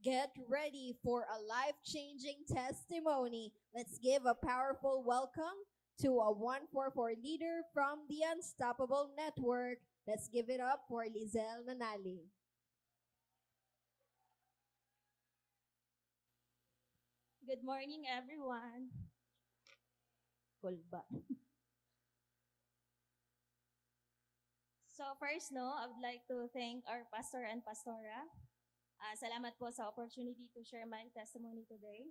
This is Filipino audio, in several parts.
Get ready for a life-changing testimony. Let's give a powerful welcome to a 144 leader from the Unstoppable Network. Let's give it up for Lizelle Nanali. Good morning, everyone. Kulba. So first, I would like to thank our pastor and pastora. Salamat po sa opportunity to share my testimony today.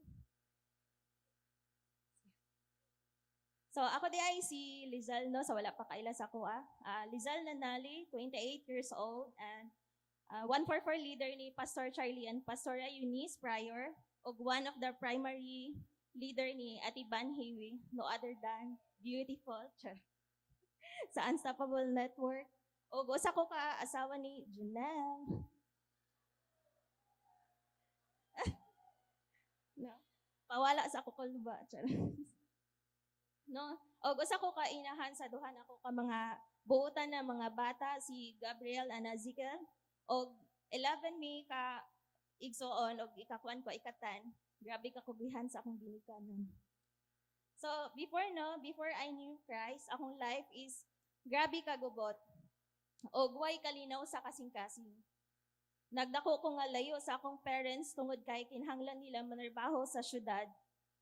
So ako di ay si Lizal, no? Sa wala pa kaila sa kuha. Lizal Nanali, 28 years old, and 144 leader ni Pastor Charlie and Pastora Eunice Prior, og one of the primary leader ni Ati Ban Hiwi, no other than beautiful, sa Unstoppable Network. Og usa ko ka asawa ni Junel. No. Pawala sa ako kulba. No. Og usa ko ka inahan sa duha ako ka mga buotan na mga bata si Gabriel and Ezekiel. Og 11 mi ka igsoon og ikakuan ko ikatan. Grabe ka kugihan sa akong ginikanan. So before I knew Christ, akong life is grabe kagubot. Og way kalinaw sa kasing-kasing. Nagdako ko nga layo sa akong parents tungod kay kinahanglan nila manarbaho sa syudad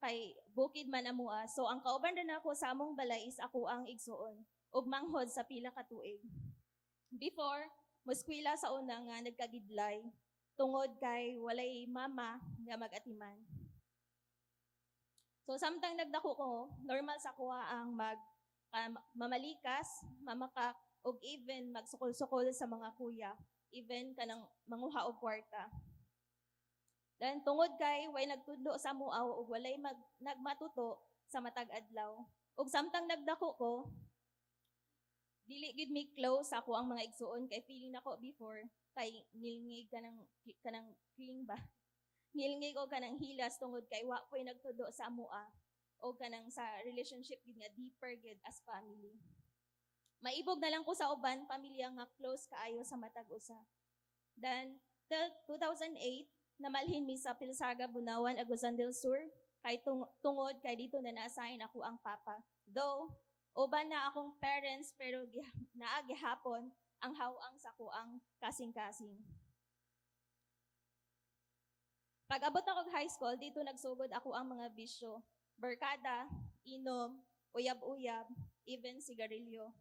kay bukid man amua. So ang kauban ra nako sa among balay is ako ang igsuon ug manghod sa pila ka tuig. Before, muskwila sa una nga nagkagidlay tungod kay walay mama nga mag-atiman. So samtang nagdako ko, normal sa kuha ang mamalikas, mamakak, ug even magsukol-sukol sa mga kuya, even kanang manguha og kwarta. Then tungod kay way nagtudlo sa muaw ug walay nagmatuto sa matag adlaw. Ug samtang nagdako ko, dili gid mi close ako ang mga igsuon kay feeling nako before kay nilngig kanang king ba. Nilngig o kanang hilas tungod kay wa ko'y nagtudo sa amua o kanang sa relationship gid nga deeper gid as family. Maibog na lang ko sa uban pamilya nga close kaayo sa matag usa. Then till 2008 namalhin mi sa Pilsaga, Bunawan, Agusan del Sur kay tungod kay dito na na-assign ako ang papa. Though uban na akong parents pero naagi hapon ang hawang sa kuang kasing-kasing. Pag abot ako high school, dito nagsugod ako ang mga bisyo. Barkada, inom, uyab-uyab, even sigarilyo.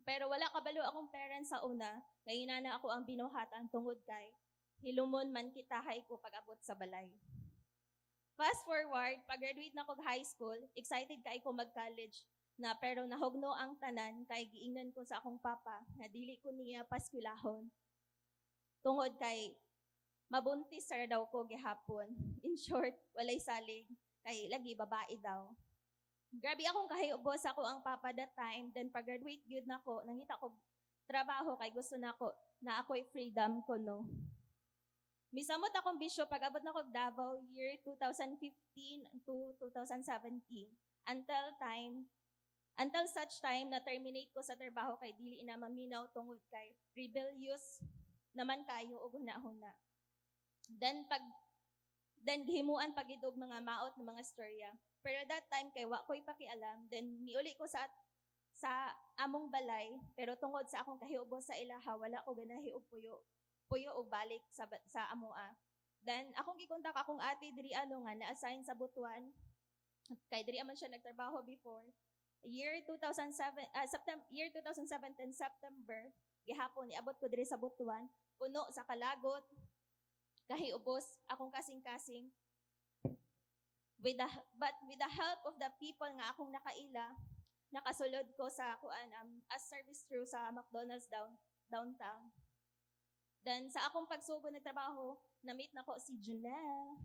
Pero wala kabalo akong parents sa una, kaya inana ako ang binuhatan tungod kay hilumon man kitahay ko pag abot sa balay. Fast forward, pag-graduate na ko high school, excited kay ko mag-college na pero nahugno ang tanan kay giingnan ko sa akong papa na dili ko niya paskwilahon. Tungod kay mabuntis ra daw ko gihapon. In short, walay salig kay lagi babae daw. Grabe akong kahiyubo sa ako ang papa that time. Then pag-graduate gyud nako, nangita ko trabaho kay gusto nako na ako'y freedom ko no. Misamot akong bisyo pag abot nako Davao year 2015 to 2017 until such time na terminate ko sa trabaho kay dili na maminaw tungod kay rebellious naman kayo og huna-huna. Then gihimuan pagidog mga maot ng mga storya. Pero that time kay wa ko'y pakialam, then niuli ko sa among balay, pero tungod sa akong kahiubo sa ilaha, wala ko ganahi og puyo og balik sa amoa. Then akong gikontak akong ate diri nga na-assign sa Butuan. Kay diri man siya nagtrabaho before. Year 2017 September, gihapon niabot ko diri sa Butuan, puno sa kalagot, kahiubos akong kasing-kasing. With the help of the people nga akong nakaila, nakasulod ko sa as service crew sa McDonald's downtown. Then sa akong pagsugod ng trabaho, na-meet na ko si Junel.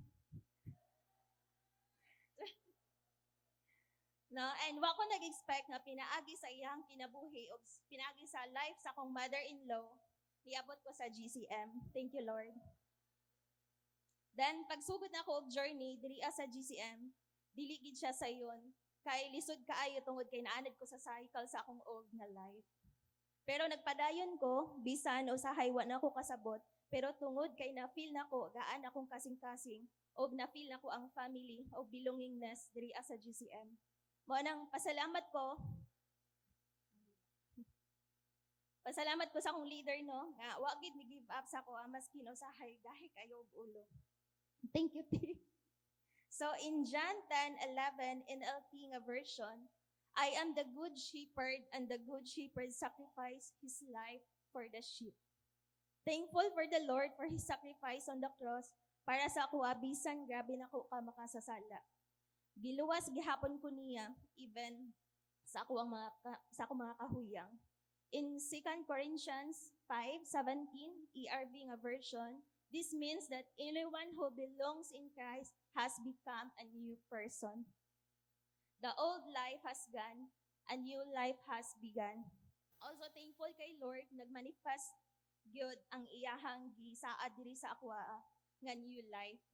No, and wa ko nag-expect nga pinaagi sa iyang kinabuhi o pinaagi sa life sa akong mother-in-law, niabot ko sa GCM. Thank you, Lord. Then pagsugod na ko og journey diri sa GCM, dili gid siya sayon kay lisod kaayo tungod kay naanad ko sa cycle sa akong og na life. Pero nagpadayon ko bisan usahay wa na ko kasabot Pero tungod kay na-feel nako gaan akong kasing-kasing og na-feel nako ang family o belongingness diri sa GCM. Mao nang pasalamat ko sa akong leader no nga wa gid mi give up sa ko maski usahay gahi kayo og ulo. Thank you. So in John 10:11 NLT nga version, I am the good shepherd and the good shepherd sacrificed his life for the sheep. Thankful for the Lord for his sacrifice on the cross para sa ako abisan grabe nako ka makasasala. Giluwas gihapon ko niya even sa ako mga kahuyang. In 2 Corinthians 5:17 ERV nga version, this means that anyone who belongs in Christ has become a new person. The old life has gone, a new life has begun. Also thankful kay Lord nagmanifest gyud ang iyahang gisaad diri sa akwa nga new life.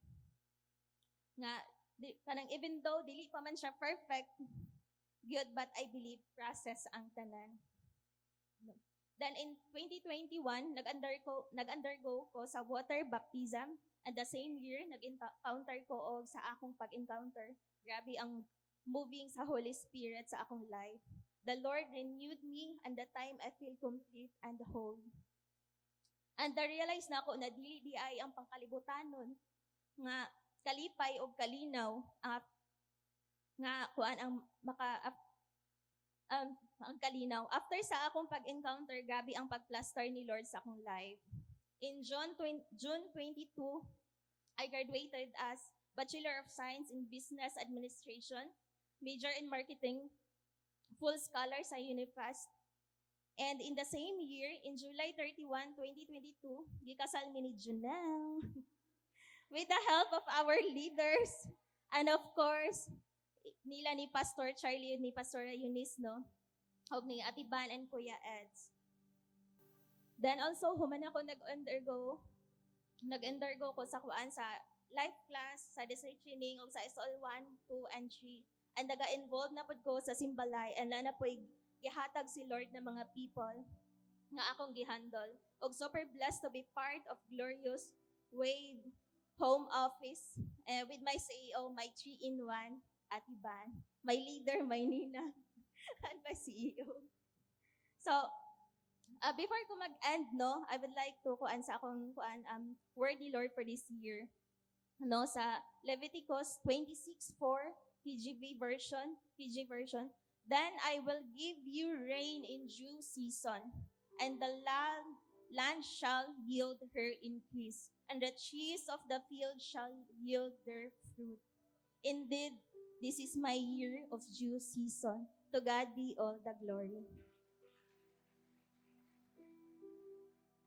Nga kanang even though dili pa man siya perfect, good but I believe process ang tanan. Then in 2021, nag-undergo ko sa water baptism and the same year nag-encounter ko og sa akong pag-encounter. Grabe ang moving sa Holy Spirit sa akong life. The Lord renewed me and the time I feel complete and whole. And na-realize na ako na dili di ay ang pangkalibutanon nga kalipay o kalinaw nga kuan ang ang kalinaw. After sa akong pag-encounter, gabi ang pag-plaster ni Lord sa akong life. In June 22, I graduated as Bachelor of Science in Business Administration, major in Marketing, full scholar sa Unifast. And in the same year, in July 31, 2022, gikasal mi ni Junel. With the help of our leaders, and of course, nila ni Pastor Charlie, ni Pastor Eunice, no? Og ni Ate Ban and Kuya Eds. Then also, human ako nag-undergo ko sa kuan sa life class, sa district training, o sa SOL 1, 2, and 3. And naga-involve na po ko sa Simbalay, and na po gihatag si Lord ng mga people nga akong gihandle. Og super blessed to be part of Glorious Wave Home Office with my CEO, my 3-in-1, Ate Ban, my leader, my Nina, and my CEO. So, before ko mag-end, no, I would like to kuan sa akong word ni Lord for this year. No, sa Leviticus 26:4 PG version, then I will give you rain in due season, and the land shall yield her increase, and the trees of the field shall yield their fruit. Indeed, this is my year of due season. To God be all the glory.